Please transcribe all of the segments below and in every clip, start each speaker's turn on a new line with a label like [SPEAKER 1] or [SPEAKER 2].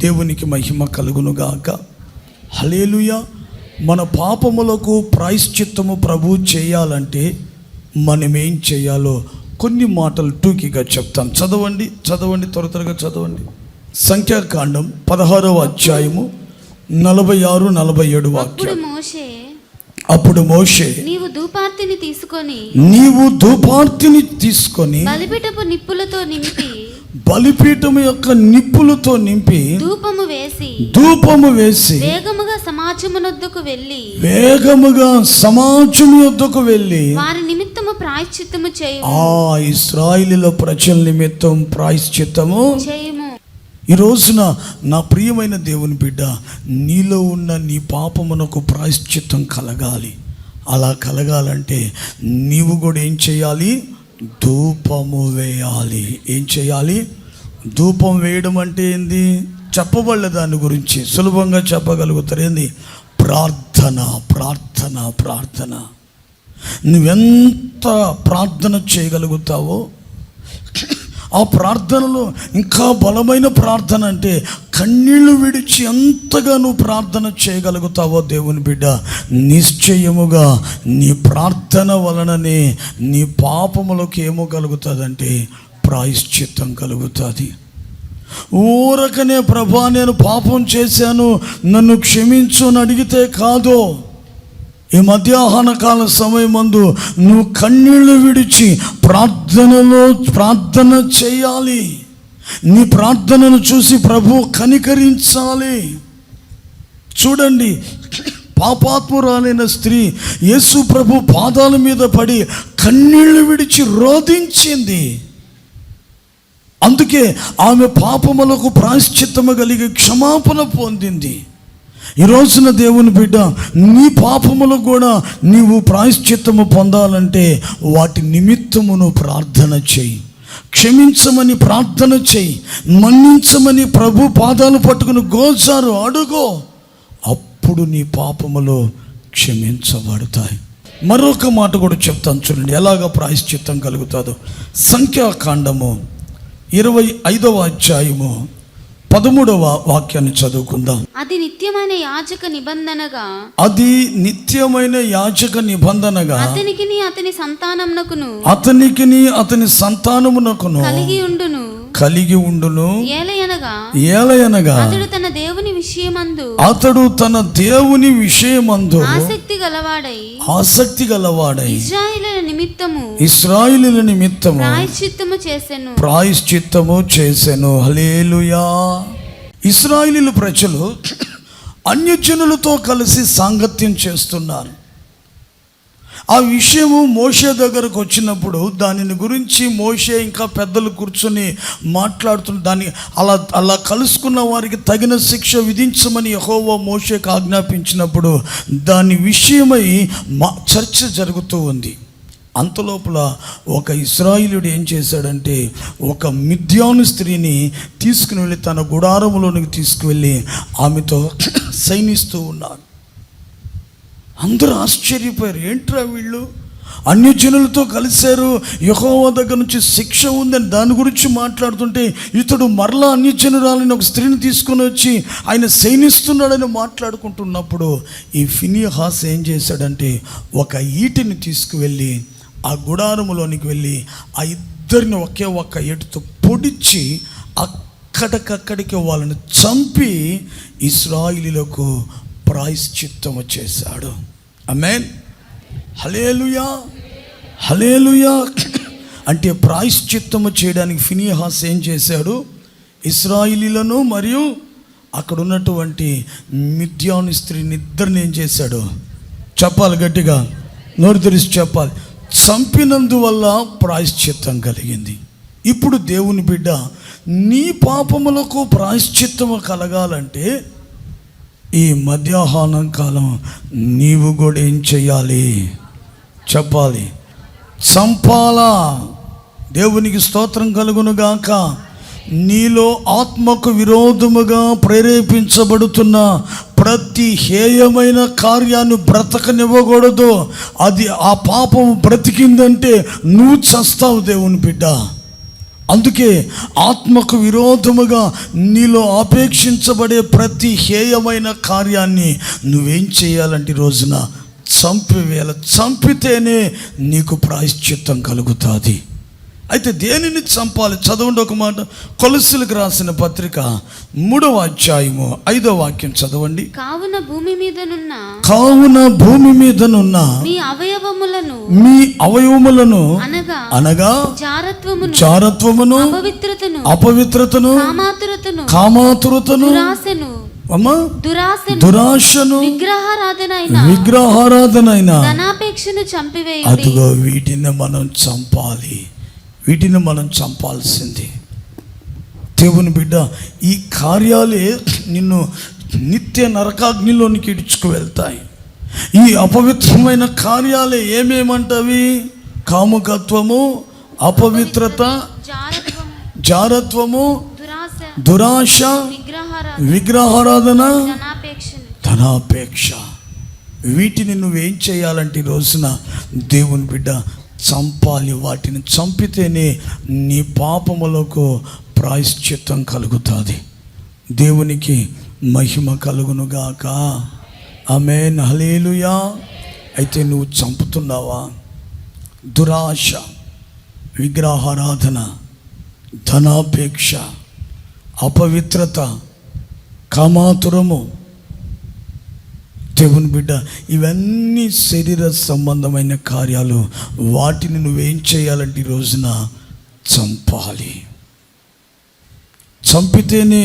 [SPEAKER 1] దేవునికి మహిమ కలుగునుగాక. హల్లెలూయా. మన పాపములకు ప్రాయశ్చిత్తము ప్రభు చేయాలంటే మనం ఏం చేయాలో కొన్ని మాటలు టూకీగా చెప్తాను. చదవండి త్వరగా చదవండి. సంఖ్యాకాండం 16వ అధ్యాయము 46-47 వాక్యం. అప్పుడు మోషే నీవు ధూపార్తిని తీసుకొని బలిపీఠము యొక్క నిప్పులతో నింపి ధూపము వేసి వేగముగా సమాజము యొద్దకు వెళ్ళి వారి నిమిత్తము ప్రాయశ్చిత్తము చేయు. ఇశ్రాయేలీయుల ప్రజల నిమిత్తం ప్రాయశ్చిత్తము చేయము. ఈ రోజున నా ప్రియమైన దేవుని బిడ్డ, నీలో ఉన్న నీ పాపమునకు ప్రాయశ్చిత్తం కలగాలి. అలా కలగాలంటే నీవు కూడా ఏం చేయాలి? ధూపము వేయాలి. ఏం చేయాలి? ధూపం వేయడం అంటే ఏంది? చెప్పబడలే దాని గురించి, సులభంగా చెప్పగలుగుతారు. ఏంది? ప్రార్థన. నువ్వెంత ప్రార్థన చేయగలుగుతావో, ఆ ప్రార్థనలో ఇంకా బలమైన ప్రార్థన అంటే కన్నీళ్లు విడిచి ఎంతగా నువ్వు ప్రార్థన చేయగలుగుతావో దేవుని బిడ్డ, నిశ్చయముగా నీ ప్రార్థన వలననే నీ పాపములకు ఏమో కలుగుతుందంటే ప్రాయశ్చిత్తం కలుగుతుంది. ఊరకనే ప్రభా నేను పాపం చేశాను నన్ను క్షమించు అని అడిగితే కాదు. ఈ మధ్యాహ్న కాల సమయమందు నువ్వు కన్నీళ్లు విడిచి ప్రార్థన చేయాలి. నీ ప్రార్థనను చూసి ప్రభు కనికరించాలి. చూడండి, పాపాత్మురాలైన స్త్రీ యేసు ప్రభు పాదాల మీద పడి కన్నీళ్లు విడిచి రోధించింది. అందుకే ఆమె పాపములకు ప్రాయశ్చిత్తము కలిగి క్షమాపణ పొందింది. ఈ రోజున దేవుని బిడ్డ, నీ పాపములకు కూడా నీవు ప్రాయశ్చిత్తము పొందాలంటే వాటి నిమిత్తమును ప్రార్థన చేయి. క్షమించమని ప్రార్థన చేయి. మన్నించమని ప్రభు పాదాలు పట్టుకుని గోచారు అడుగో. అప్పుడు నీ పాపములు క్షమించబడతాయి. మరొక మాట కూడా చెప్తాను, చూడండి ఎలాగ ప్రాయశ్చిత్తం కలుగుతుందో. సంఖ్యాకాండము 25వ అధ్యాయము 13వ వాక్యాన్ని చదువుకుందాం.
[SPEAKER 2] అది నిత్యమైన యాజక నిబంధనగా అతనికిని అతని సంతానమునకును కలిగి ఉండును. ఏలయనగా అతడు తన దేవుని విషయమందు ఆసక్తి గలవాడై ఇశ్రాయేలీయుల నిమిత్తము ప్రాయశ్చిత్తము చేసెను. హల్లెలూయా. ఇశ్రాయేలీయుల ప్రజలు అన్యజనులతో కలిసి సాంగత్యం చేస్తున్నారు. ఆ విషయము మోషే దగ్గరకు వచ్చినప్పుడు దానిని గురించి మోషే ఇంకా పెద్దలు కూర్చొని మాట్లాడుతున్న దాన్ని అలా కలుసుకున్న వారికి తగిన శిక్ష విధించమని యెహోవా మోషేకు ఆజ్ఞాపించినప్పుడు దాని విషయమై చర్చ జరుగుతూ ఉంది. అంతలోపల ఒక ఇశ్రాయేలీయుడు ఏం చేశాడంటే ఒక మిద్యాను స్త్రీని తీసుకుని వెళ్ళి తన గుడారములోనికి తీసుకువెళ్ళి ఆమెతో సైనిస్తూ ఉన్నాడు. అందరూ ఆశ్చర్యపోయారు. ఏంట్రా వీళ్ళు అన్యజనులతో కలిశారు, యెహోవా దగ్గర నుంచి శిక్ష ఉందని దాని గురించి మాట్లాడుతుంటే ఇతడు మరలా అన్యజనురాలని ఒక స్త్రీని తీసుకొని వచ్చి ఆయన సైనిస్తున్నాడని మాట్లాడుకుంటున్నప్పుడు ఈ ఫినెహాస్ ఏం చేశాడంటే ఒక ఈటిని తీసుకువెళ్ళి ఆ గుడారములోనికి వెళ్ళి ఆ ఇద్దరిని ఒక్క ఏటుతో పొడిచి అక్కడికక్కడికి వాళ్ళని చంపి ఇశ్రాయేలీయులకు ప్రాయశ్చిత్తము చేశాడు. ఆమేన్. హల్లెలూయా. హల్లెలూయా. అంటే ప్రాయశ్చిత్తము చేయడానికి ఫినెహాస్ ఏం చేశాడు? ఇశ్రాయేలీయులను మరియు అక్కడ ఉన్నటువంటి మిద్యాను స్త్రీని ఇద్దరిని ఏం చేశాడు? చెప్పాలి, గట్టిగా నోరు తెరిచి చెప్పాలి. చంపినందువల్ల ప్రాయశ్చిత్తం కలిగింది. ఇప్పుడు దేవుని బిడ్డ, నీ పాపములకు ప్రాయశ్చిత్తము కలగాలంటే ఈ మధ్యాహ్నం కాలం నీవు కూడా ఏం చెయ్యాలి? చెప్పాలి, చంపాలా. దేవునికి స్తోత్రం కలుగునుగాక. నీలో ఆత్మకు విరోధముగా ప్రేరేపించబడుతున్న ప్రతి హేయమైన కార్యాన్ని బ్రతకనివ్వకూడదు. అది ఆ పాపం బ్రతికిందంటే నువ్వు చస్తావు దేవుని బిడ్డ.
[SPEAKER 1] అందుకే ఆత్మకు విరోధముగా నీలో ఆపేక్షించబడే ప్రతి హేయమైన కార్యాన్ని నువ్వేం చేయాలంటే ఈ రోజున చంపితేనే నీకు ప్రాయశ్చిత్తం కలుగుతుంది. అయితే దేనిని చంపాలి? చదవండి ఒక మాట. కొలస్సీలకు రాసిన పత్రిక 3వ అధ్యాయము 5వ వాక్యం చదవండి.
[SPEAKER 3] కావున భూమి మీదనున్న మీ
[SPEAKER 1] అవయవములను అనగా జారత్వమును అపవిత్రతను కామాతురతను దురాశను విగ్రహారాధనైన అదిగో వీటిని మనం చంపాల్సింది. దేవుని బిడ్డ, ఈ కార్యాలే నిన్ను నిత్య నరకాగ్నిలోనికి ఇడ్చుకు వెళ్తాయి. ఈ అపవిత్రమైన కార్యాలే ఏమేమంటవి? కాముకత్వము, అపవిత్రత, జారత్వము, దురాశ, విగ్రహారాధన, ధనాపేక్ష. వీటిని నువ్వేం చేయాలంటే ఈ రోజున దేవుని బిడ్డ చంపాలి. వాటిని చంపితేనే నీ పాపములకు ప్రాయశ్చిత్తం కలుగుతుంది. దేవునికి మహిమ కలుగునుగాక. ఆమేన్, హల్లెలూయా. అయితే నువ్వు చంపుతున్నావా? దురాశ, విగ్రహారాధన, ధనాపేక్ష, అపవిత్రత, కామాతురము. దేవుని బిడ్డ, ఇవన్నీ శరీర సంబంధమైన కార్యాలు. వాటిని నువ్వేం చేయాలంటే ఈ రోజున చంపాలి. చంపితేనే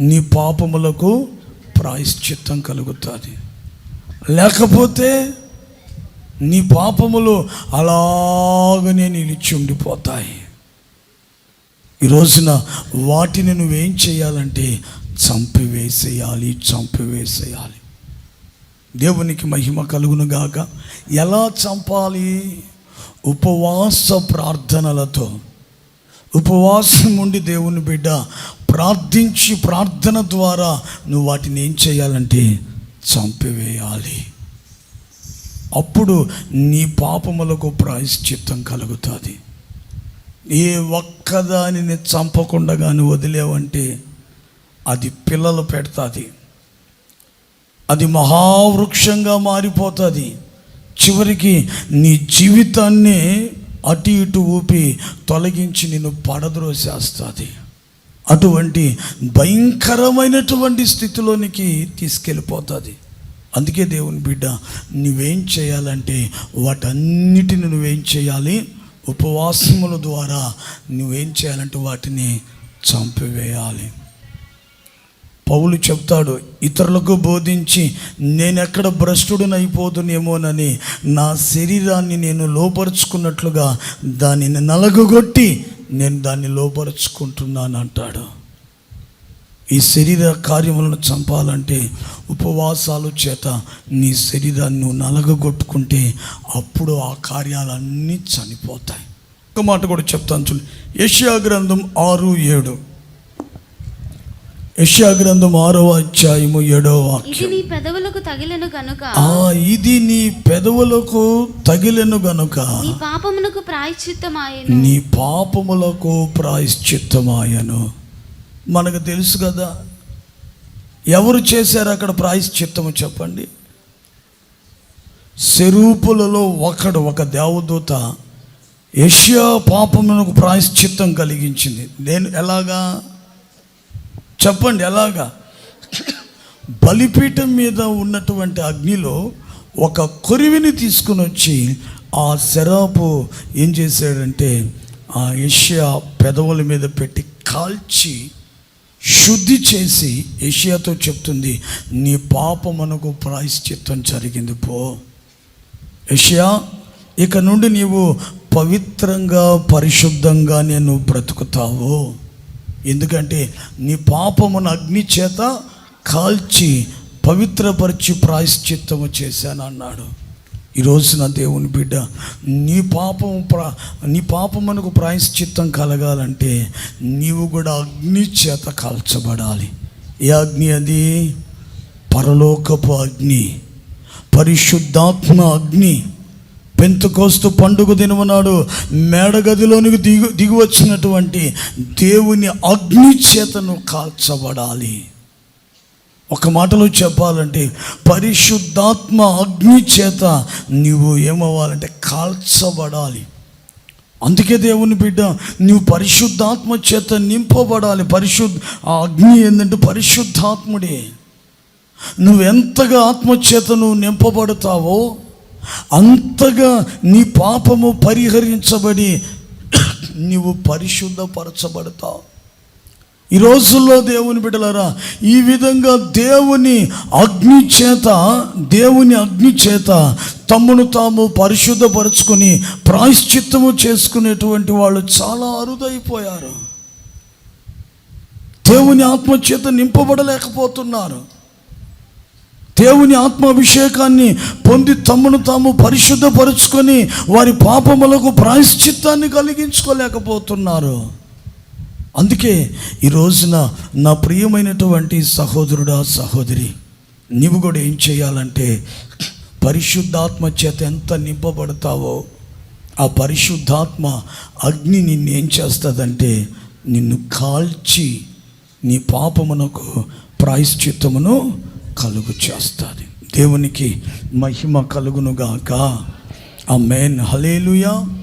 [SPEAKER 1] నీ పాపములకు ప్రాయశ్చిత్తం కలుగుతుంది. లేకపోతే నీ పాపములు అలాగనే నిలిచి ఉండిపోతాయి. ఈ రోజున వాటిని నువ్వేం చేయాలంటే చంపివేసేయాలి. దేవునికి మహిమ కలుగునుగాక. ఎలా చంపాలి? ఉపవాస ప్రార్థనలతో. ఉపవాసం ఉండి దేవుని బిడ్డ ప్రార్థించి ప్రార్థన ద్వారా నువ్వు వాటిని ఏం చేయాలంటే చంపివేయాలి. అప్పుడు నీ పాపములకు ప్రాయశ్చిత్తం కలుగుతుంది. ఏ ఒక్కదానిని చంపకుండా కానీ వదిలేవంటే అది పిల్లలు పెడుతుంది. అది మహావృక్షంగా మారిపోతుంది. చివరికి నీ జీవితాన్ని అటు ఇటు ఊపి తొలగించి నిన్ను పడద్రోసేస్తుంది. అటువంటి భయంకరమైనటువంటి స్థితిలోనికి తీసుకెళ్ళిపోతుంది. అందుకే దేవుని బిడ్డ నువ్వేం చేయాలంటే వాటన్నిటిని నువ్వేం చేయాలి? ఉపవాసముల ద్వారా నువ్వేం చేయాలంటే వాటిని చంపివేయాలి. పౌలు చెప్తాడు, ఇతరులకు బోధించి నేనెక్కడ భ్రష్టుడనైపోదునేమోనని నా శరీరాన్ని నేను లోపరుచుకున్నట్లుగా దానిని నలగగొట్టి నేను దాన్ని లోపరుచుకుంటున్నాను అంటాడు. ఈ శరీర కార్యములను చంపాలంటే ఉపవాసాల చేత నీ శరీరాన్ని నువ్వు నలగగొట్టుకుంటే అప్పుడు ఆ కార్యాలన్నీ చనిపోతాయి. ఒక మాట కూడా చెప్తాను చూడండి. యెషయా గ్రంథం 6:7. యెషయా గ్రంథం 6వ అధ్యాయము 7వ వాక్యం.
[SPEAKER 3] ఇది నీ పెదవులకు తగిలెను గనుక నీ పాపములకు ప్రాయశ్చిత్తమాయెను. మనకు తెలుసు కదా, ఎవరు చేశారు అక్కడ ప్రాయశ్చిత్తము చెప్పండి? సెరూపులలో ఒక దేవదూత యెషయా పాపమునకు ప్రాయశ్చిత్తం కలిగించింది. ఎలాగా చెప్పండి? ఎలాగా? బలిపీఠం మీద ఉన్నటువంటి అగ్నిలో ఒక కొరివిని తీసుకుని వచ్చి ఆ సెరాపు ఏం చేశాడంటే ఆ యెషయా పెదవుల మీద పెట్టి కాల్చి శుద్ధి చేసి యెషయాతో చెప్తుంది, నీ పాపమునకు ప్రాయశ్చిత్తం జరిగింది. పో యెషయా, ఇక నుండి నీవు పవిత్రంగా పరిశుద్ధంగా నేను బ్రతుకుతావు. ఎందుకంటే నీ పాపమును అగ్ని చేత కాల్చి పవిత్రపరిచి ప్రాయశ్చిత్తము చేశాను అన్నాడు. ఈరోజు నా దేవుని బిడ్డ, నీ పాపమునకు ప్రాయశ్చిత్తం కలగాలంటే నీవు కూడా అగ్ని చేత కాల్చబడాలి. ఏ అగ్ని అది? పరలోకపు అగ్ని, పరిశుద్ధాత్మ అగ్ని, పెంతెకోస్తు పండుగ దినమునాడు మేడగదిలోనికి దిగి వచ్చినటువంటి దేవుని అగ్ని చేతను కాల్చబడాలి. ఒక మాటలో చెప్పాలంటే పరిశుద్ధాత్మ అగ్ని చేత నీవు ఏమవ్వాలంటే కాల్చబడాలి. అందుకే దేవుని బిడ్డ, నీవు పరిశుద్ధాత్మ చేత నింపబడాలి. ఆ అగ్ని ఏంటంటే పరిశుద్ధాత్ముడే. నువ్వెంతగా ఆత్మచేత నువ్వు నింపబడతావో అంతగా నీ పాపము పరిహరించబడి నీవు పరిశుద్ధపరచబడతావు. ఈ రోజుల్లో దేవుని బిడ్డలారా, ఈ విధంగా దేవుని అగ్ని చేత తమ్మును తాము పరిశుద్ధపరచుకొని ప్రాయశ్చిత్తము చేసుకునేటువంటి వాళ్ళు చాలా అరుదైపోయారు. దేవుని ఆత్మచేత నింపబడలేకపోతున్నారు. దేవుని ఆత్మాభిషేకాన్ని పొంది తమ్మును తాము పరిశుద్ధపరచుకొని వారి పాపములకు ప్రాయశ్చిత్తాన్ని కలిగించుకోలేకపోతున్నారు. అందుకే ఈ రోజున నా ప్రియమైనటువంటి సహోదరుడా, సహోదరి, నీవు కూడా ఏం చేయాలంటే పరిశుద్ధాత్మ చేత ఎంత నింపబడతావో ఆ పరిశుద్ధాత్మ అగ్ని నిన్ను ఏం చేస్తుందంటే నిన్ను కాల్చి నీ పాపమునకు ప్రాయశ్చిత్తమును కలుగు చేస్తుంది. దేవునికి మహిమ కలుగునుగాక. ఆమేన్. హల్లెలూయా.